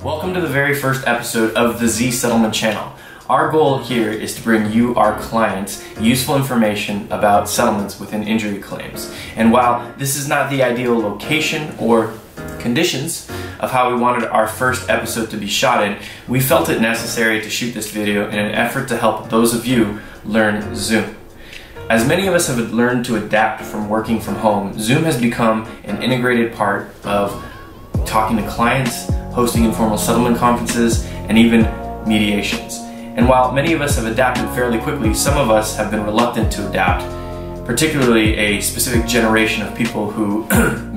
Welcome to the very first episode of the Z Settlement channel. Our goal here is to bring you, our clients, useful information about settlements within injury claims. And while this is not the ideal location or conditions of how we wanted our first episode to be shot in, we felt it necessary to shoot this video in an effort to help those of you learn Zoom. As many of us have learned to adapt from working from home, Zoom has become an integrated part of talking to clients, hosting informal settlement conferences, and even mediations. And while many of us have adapted fairly quickly, some of us have been reluctant to adapt, particularly a specific generation of people who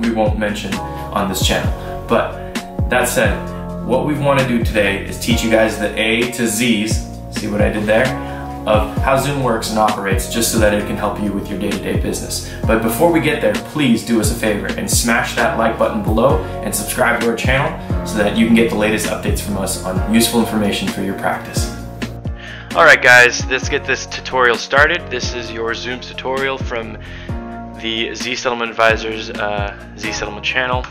we won't mention on this channel. But that said, what we want to do today is teach you guys the A to Z's, see what I did there, of how Zoom works and operates, just so that it can help you with your day-to-day business. But before we get there, please do us a favor and smash that like button below and subscribe to our channel so that you can get the latest updates from us on useful information for your practice. Alright guys, let's get this tutorial started. This is your Zoom tutorial from the Z Settlement Advisors Z Settlement channel.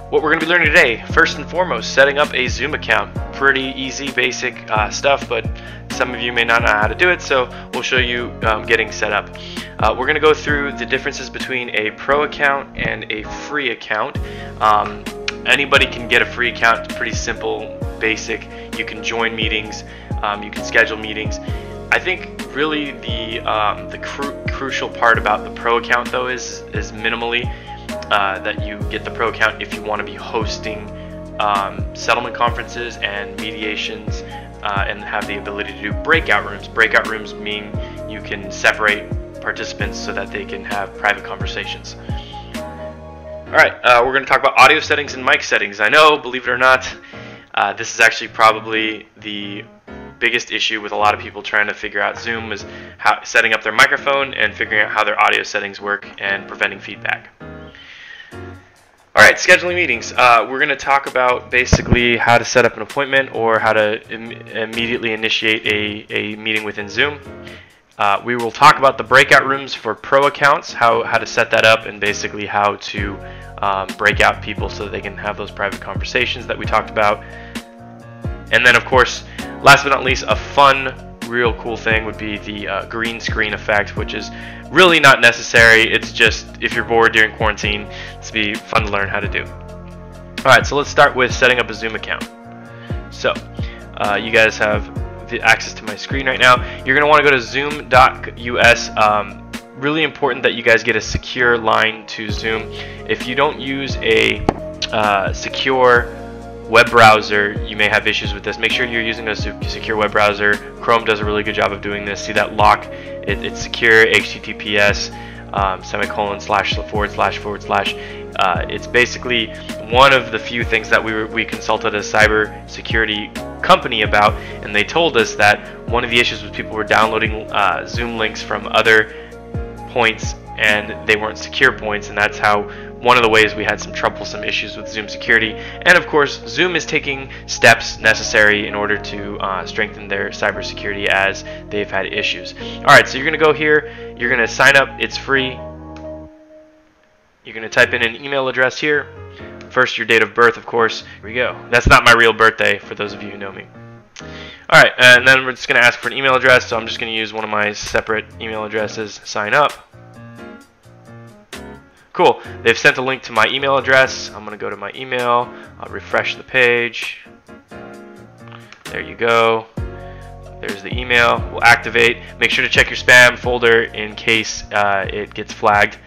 What we're going to be learning today, first and foremost, setting up a Zoom account. Pretty easy, basic stuff, but some of you may not know how to do it, so we'll show you getting set up. We're going to go through the differences between a pro account and a free account. Anybody can get a free account. It's pretty simple, basic. You can join meetings, you can schedule meetings. I think really the crucial part about the pro account though is minimally that you get the pro account if you want to be hosting settlement conferences and mediations and have the ability to do breakout rooms. Breakout rooms mean you can separate participants so that they can have private conversations. Alright, we're going to talk about audio settings and mic settings. I know, believe it or not, this is actually probably the biggest issue with a lot of people trying to figure out Zoom is setting up their microphone and figuring out how their audio settings work and preventing feedback. Alright, scheduling meetings. We're going to talk about basically how to set up an appointment or how to immediately initiate a meeting within Zoom. We will talk about the breakout rooms for pro accounts, how to set that up, and basically how to break out people so that they can have those private conversations that we talked about. And then of course, last but not least, a fun, real cool thing would be the green screen effect, which is really not necessary. It's just if you're bored during quarantine, it's be fun to learn how to do. Alright, so let's start with setting up a Zoom account. So you guys have the access to my screen right now. You're going to want to go to zoom.us. Really important that you guys get a secure line to Zoom. If you don't use a secure web browser, you may have issues with this. Make sure you're using a secure web browser. Chrome does a really good job of doing this. See that lock? It's secure, HTTPS // It's basically one of the few things that we consulted a cyber security company about, and they told us that one of the issues was people were downloading Zoom links from other points and they weren't secure points, and that's how one of the ways we had some troublesome issues with Zoom security. And of course, Zoom is taking steps necessary in order to strengthen their cybersecurity as they've had issues. Alright, so you're going to go here, you're going to sign up, it's free. You're going to type in an email address here. First, your date of birth, of course. Here we go. That's not my real birthday, for those of you who know me. Alright, and then we're just going to ask for an email address, so I'm just going to use one of my separate email addresses, sign up. Cool, they've sent a link to my email address. I'm going to go to my email, I'll refresh the page. There you go. There's the email, we'll activate. Make sure to check your spam folder in case it gets flagged.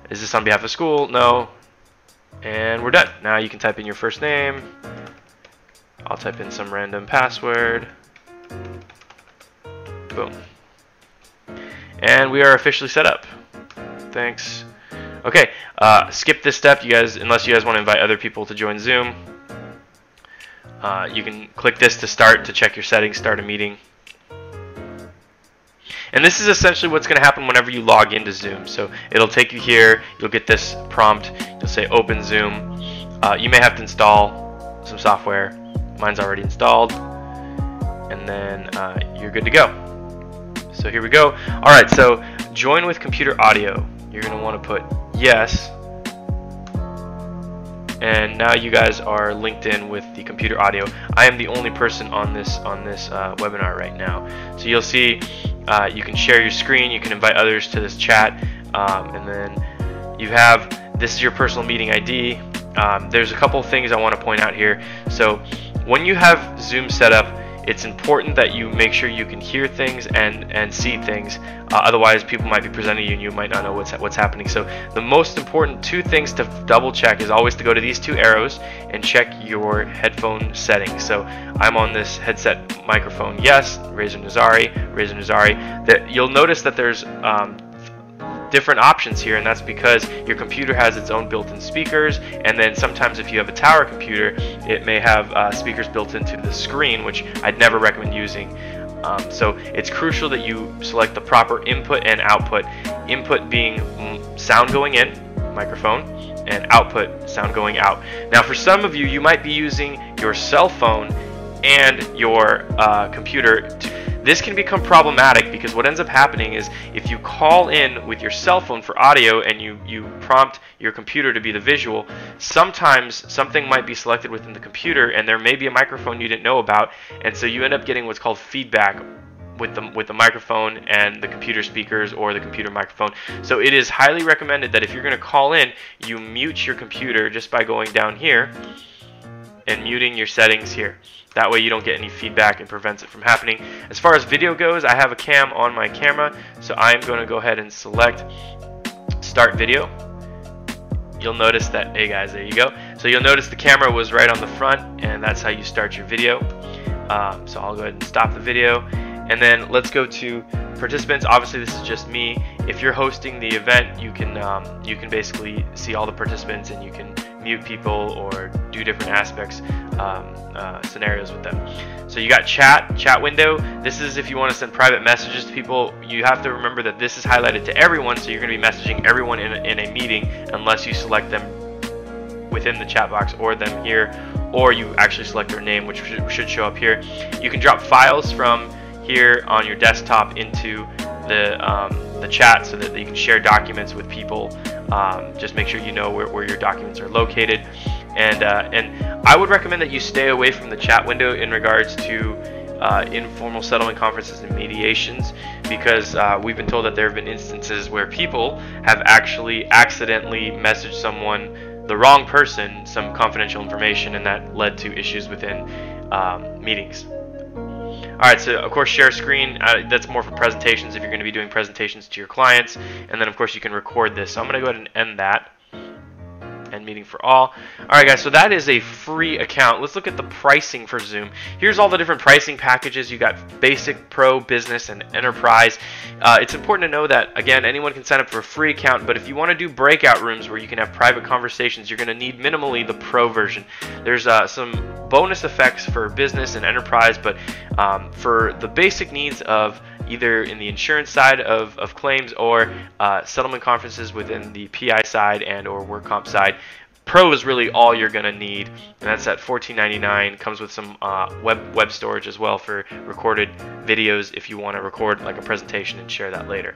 Is this on behalf of school? No. And we're done. Now you can type in your first name. I'll type in some random password. Boom. And we are officially set up. Thanks. Okay, skip this step, you guys, unless you guys want to invite other people to join Zoom. You can click this to check your settings, start a meeting. And this is essentially what's going to happen whenever you log into Zoom. So it'll take you here, you'll get this prompt, you'll say open Zoom. You may have to install some software. Mine's already installed. And then you're good to go. So here we go. Alright, so join with computer audio. You're going to want to put yes. and now you guys are linked in with the computer audio. I am the only person on this webinar right now. So you'll see you can share your screen, you can invite others to this chat, and then you have, this is your personal meeting ID. There's a couple of things I want to point out here. So when you have Zoom set up, it's important that you make sure you can hear things and see things. Otherwise, people might be presenting you and you might not know what's happening. So the most important two things to double check is always to go to these two arrows and check your headphone settings. So I'm on this headset microphone, yes, Razer Nazari. That you'll notice that there's different options here, and that's because your computer has its own built-in speakers, and then sometimes if you have a tower computer, it may have speakers built into the screen, which I'd never recommend using. So it's crucial that you select the proper input and output. Input being sound going in, microphone, and output, sound going out. Now for some of you, you might be using your cell phone and your computer. This can become problematic because what ends up happening is if you call in with your cell phone for audio and you prompt your computer to be the visual, sometimes something might be selected within the computer and there may be a microphone you didn't know about, and so you end up getting what's called feedback with the microphone and the computer speakers or the computer microphone. So it is highly recommended that if you're going to call in, you mute your computer just by going down here and muting your settings here. That way you don't get any feedback and prevents it from happening. As far as video goes, I have a cam on my camera, so I'm going to go ahead and select Start Video. You'll notice that, hey guys, there you go. So you'll notice the camera was right on the front, and that's how you start your video. So I'll go ahead and stop the video. And then let's go to participants. Obviously this is just me. If you're hosting the event, you can basically see all the participants and you can mute people or do different aspects, scenarios with them. So you got chat window. This is if you want to send private messages to people. You have to remember that this is highlighted to everyone, so you're going to be messaging everyone in a meeting unless you select them within the chat box or them here, or you actually select their name, which should show up here. You can drop files from here on your desktop into the chat so that you can share documents with people. Just make sure you know where your documents are located, and I would recommend that you stay away from the chat window in regards to informal settlement conferences and mediations, because we've been told that there have been instances where people have actually accidentally messaged someone, the wrong person, some confidential information, and that led to issues within meetings. Alright, so of course share screen, that's more for presentations if you're going to be doing presentations to your clients, and then of course you can record this. So I'm going to go ahead and end that. End meeting for all. Alright guys, so that is a free account. Let's look at the pricing for Zoom. Here's all the different pricing packages. You got basic, pro, business, and enterprise. It's important to know that, again, anyone can sign up for a free account, but if you want to do breakout rooms where you can have private conversations, you're going to need minimally the pro version. There's some bonus effects for business and enterprise, but for the basic needs of either in the insurance side of claims or settlement conferences within the PI side and or work comp side, Pro is really all you're going to need, and that's at $14.99. Comes with some web storage as well for recorded videos if you want to record like a presentation and share that later.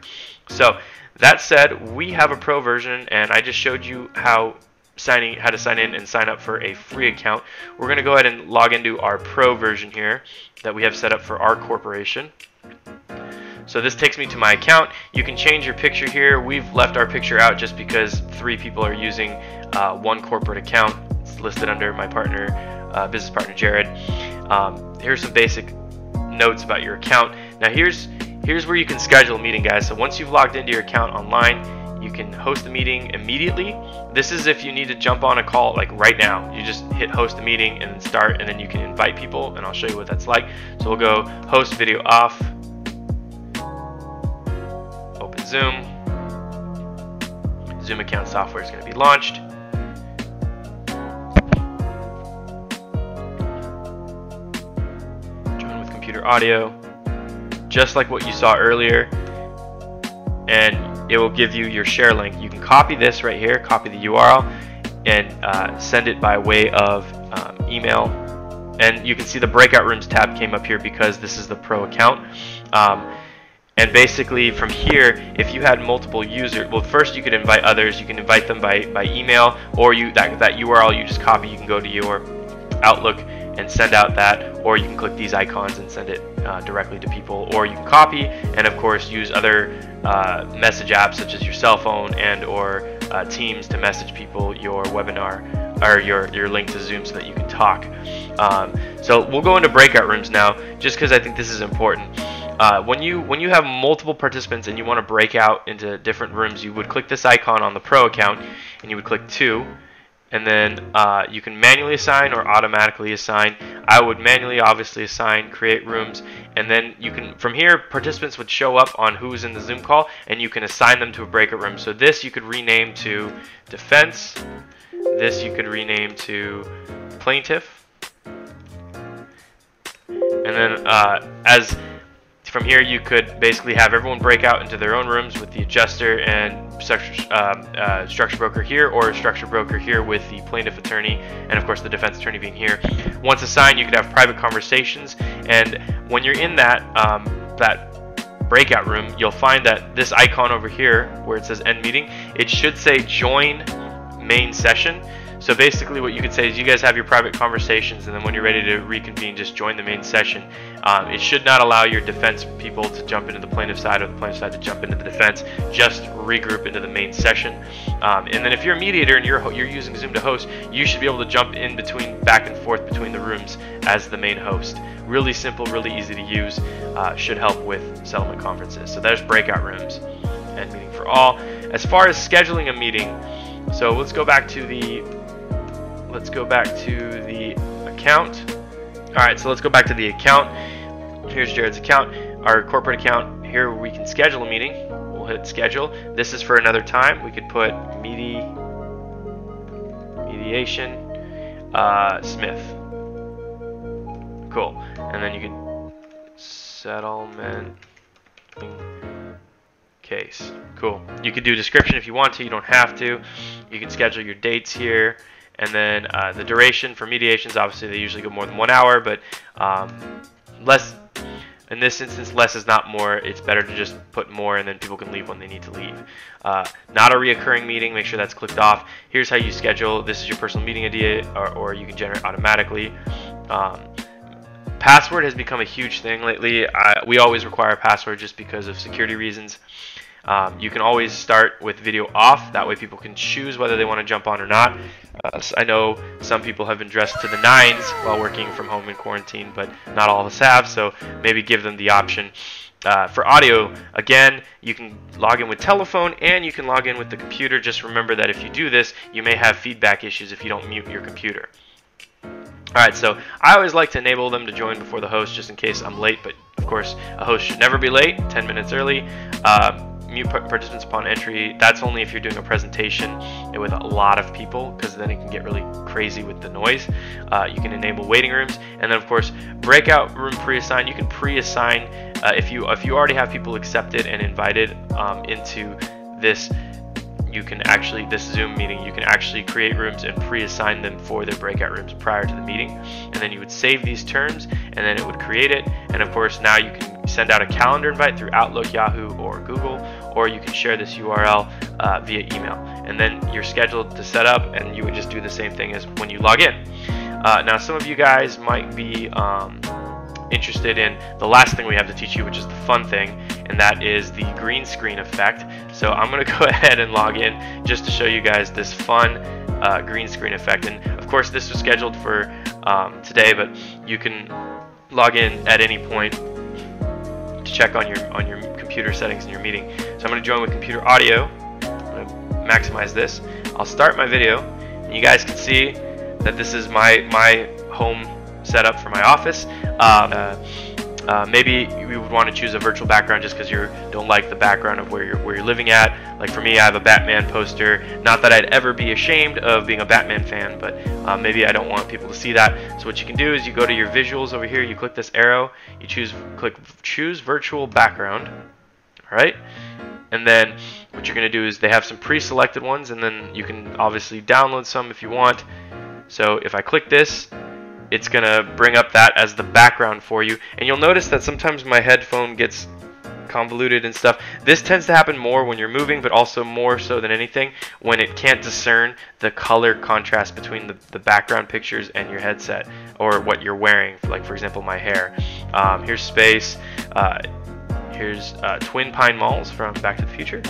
So that said, we have a Pro version, and I just showed you how to sign in and sign up for a free account. We're going to go ahead and log into our Pro version here that we have set up for our corporation. So this takes me to my account. You can change your picture here. We've left our picture out just because 3 people are using one corporate account. It's listed under my partner, business partner Jared. Here's some basic notes about your account. Now here's where you can schedule a meeting, guys. So once you've logged into your account online, you can host a meeting immediately. This is if you need to jump on a call like right now. You just hit host a meeting and then start, and then you can invite people, and I'll show you what that's like. So we'll go host video off. Open Zoom. Zoom account software is going to be launched. Join with computer audio, just like what you saw earlier, and it will give you your share link. You can copy this right here, copy the URL, and send it by way of email. And you can see the breakout rooms tab came up here because this is the Pro account. And basically from here, if you had multiple users, well, first you could invite others. You can invite them by email, or that URL you just copy. You can go to your Outlook and send out that, or you can click these icons and send it directly to people, or you can copy and of course use other message apps such as your cell phone and or Teams to message people your webinar or your link to Zoom so that you can talk. So we'll go into breakout rooms now, just because I think this is important. When you have multiple participants and you want to break out into different rooms, you would click this icon on the Pro account and you would click 2, and then you can manually assign or automatically assign. I would manually obviously assign, create rooms, and then you can, from here, participants would show up on who's in the Zoom call and you can assign them to a breakout room. So this you could rename to defense, this you could rename to plaintiff, and then as from here you could basically have everyone break out into their own rooms with the adjuster and structure broker here, or structure broker here with the plaintiff attorney, and of course the defense attorney being here. Once assigned, you could have private conversations, and when you're in that breakout room, you'll find that this icon over here where it says end meeting, it should say join main session. So basically what you could say is you guys have your private conversations, and then when you're ready to reconvene, just join the main session. It should not allow your defense people to jump into the plaintiff side or the plaintiff side to jump into the defense. Just regroup into the main session. And then if you're a mediator and you're using Zoom to host, you should be able to jump in between, back and forth between the rooms as the main host. Really simple, really easy to use. Should help with settlement conferences. So there's breakout rooms and meeting for all. As far as scheduling a meeting, so let's go back to the account. Alright, so let's go back to the account. Here's Jared's account, our corporate account. Here we can schedule a meeting. We'll hit schedule. This is for another time. We could put mediation Smith. Cool. And then you can settlement case. Cool. You could do description if you want to. You don't have to. You can schedule your dates here. And then the duration for mediations, obviously they usually go more than 1 hour, but less, in this instance, less is not more. It's better to just put more, and then people can leave when they need to leave. Not a reoccurring meeting, make sure that's clicked off. Here's how you schedule. This is your personal meeting idea, or you can generate automatically. Password has become a huge thing lately. We always require a password just because of security reasons. You can always start with video off, that way people can choose whether they want to jump on or not. I know some people have been dressed to the nines while working from home in quarantine, but not all of us have, so maybe give them the option. For audio, again, you can log in with telephone and you can log in with the computer. Just remember that if you do this, you may have feedback issues if you don't mute your computer. Alright, so I always like to enable them to join before the host just in case I'm late, but of course a host should never be late, 10 minutes early. Mute participants upon entry, that's only if you're doing a presentation with a lot of people, because then it can get really crazy with the noise. You can enable waiting rooms, and then of course breakout room pre-assign. You can pre-assign if you already have people accepted and invited into this. You can actually, this Zoom meeting, you can actually create rooms and pre-assign them for their breakout rooms prior to the meeting, and then you would save these terms and then it would create it. And of course now you can send out a calendar invite through Outlook, Yahoo, or Google, or you can share this URL via email, and then you're scheduled to set up, and you would just do the same thing as when you log in. Now some of you guys might be interested in the last thing we have to teach you, which is the fun thing, and that is the green screen effect. So I'm going to go ahead and log in just to show you guys this fun green screen effect. And of course this was scheduled for today, but you can log in at any point to check on your computer settings in your meeting. So I'm going to join with computer audio. I'm going to maximize this. I'll start my video, and you guys can see that this is my home setup for my office. Maybe you would want to choose a virtual background just because you don't like the background of where you're living at. Like for me, I have a Batman poster. Not that I'd ever be ashamed of being a Batman fan, but maybe I don't want people to see that. So what you can do is you go to your visuals over here, you click this arrow, you click choose virtual background. All right, and then what you're going to do is they have some pre-selected ones, and then you can obviously download some if you want. So if I click this, it's going to bring up that as the background for you, and you'll notice that sometimes my headphone gets convoluted and stuff. This tends to happen more when you're moving, but also more so than anything when it can't discern the color contrast between the background pictures and your headset or what you're wearing. Like for example, my hair. Here's space. Here's Twin Pine Malls from Back to the Future.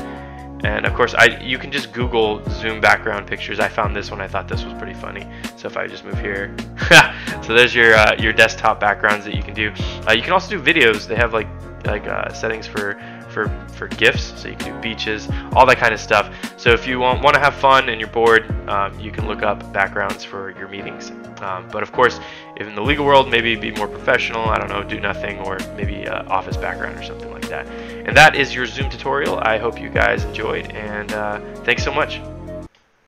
And of course, you can just Google zoom background pictures. I found this one. I thought this was pretty funny. So if I just move here, so there's your desktop backgrounds that you can do. You can also do videos. They have like settings for GIFs, so you can do beaches, all that kind of stuff. So if you want to have fun and you're bored, you can look up backgrounds for your meetings. But of course, if in the legal world, maybe be more professional, I don't know, do nothing, or maybe office background or something like that. And that is your Zoom tutorial. I hope you guys enjoyed, and thanks so much.